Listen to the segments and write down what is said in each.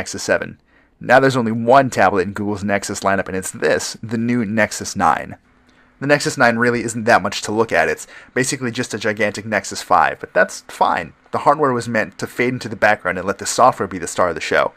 Nexus 7. Now there's only one tablet in Google's Nexus lineup, and it's this, the new Nexus 9. The Nexus 9 really isn't that much to look at. It's basically just a gigantic Nexus 5, but that's fine. The hardware was meant to fade into the background and let the software be the star of the show.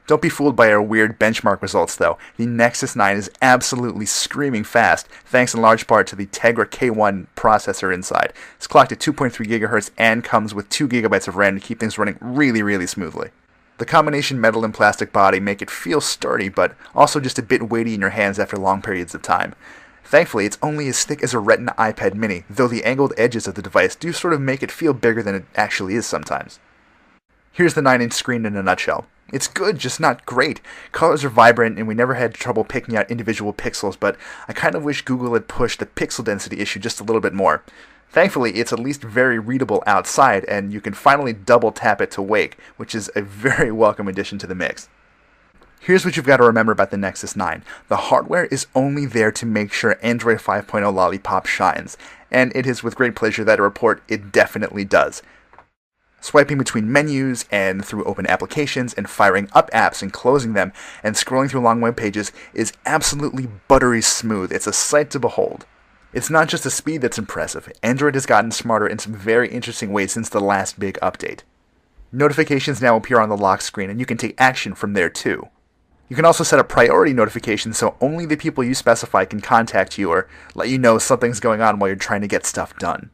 Don't be fooled by our weird benchmark results, though. The Nexus 9 is absolutely screaming fast, thanks in large part to the Tegra K1 processor inside. It's clocked at 2.3 GHz and comes with 2 GB of RAM to keep things running really, really smoothly. The combination metal and plastic body make it feel sturdy, but also just a bit weighty in your hands after long periods of time. Thankfully, it's only as thick as a Retina iPad mini, though the angled edges of the device do sort of make it feel bigger than it actually is sometimes. Here's the 9-inch screen in a nutshell. It's good, just not great. Colors are vibrant, and we never had trouble picking out individual pixels, but I kind of wish Google had pushed the pixel density issue just a little bit more. Thankfully, it's at least very readable outside, and you can finally double tap it to wake, which is a very welcome addition to the mix. Here's what you've got to remember about the Nexus 9. The hardware is only there to make sure Android 5.0 Lollipop shines, and it is with great pleasure that I report it definitely does. Swiping between menus and through open applications and firing up apps and closing them and scrolling through long web pages is absolutely buttery smooth. It's a sight to behold. It's not just the speed that's impressive. Android has gotten smarter in some very interesting ways since the last big update. Notifications now appear on the lock screen, and you can take action from there too. You can also set up priority notifications so only the people you specify can contact you or let you know something's going on while you're trying to get stuff done.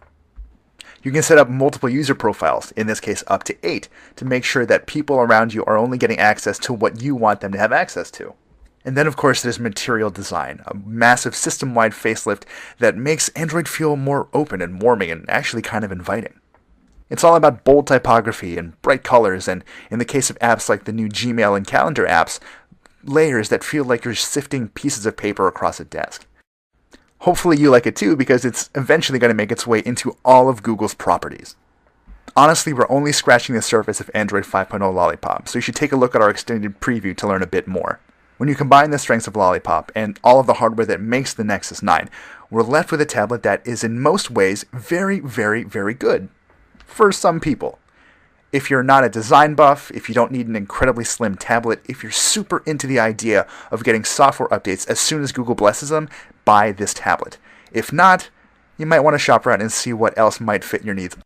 You can set up multiple user profiles, in this case up to 8, to make sure that people around you are only getting access to what you want them to have access to. And then, of course, there's material design, a massive system-wide facelift that makes Android feel more open and warming and actually kind of inviting. It's all about bold typography and bright colors, and in the case of apps like the new Gmail and calendar apps, layers that feel like you're sifting pieces of paper across a desk. Hopefully you like it too, because it's eventually going to make its way into all of Google's properties. Honestly, we're only scratching the surface of Android 5.0 Lollipop, so you should take a look at our extended preview to learn a bit more. When you combine the strengths of Lollipop and all of the hardware that makes the Nexus 9, we're left with a tablet that is in most ways very, very, very good. For some people. If you're not a design buff, if you don't need an incredibly slim tablet, if you're super into the idea of getting software updates as soon as Google blesses them, buy this tablet. If not, you might want to shop around and see what else might fit your needs.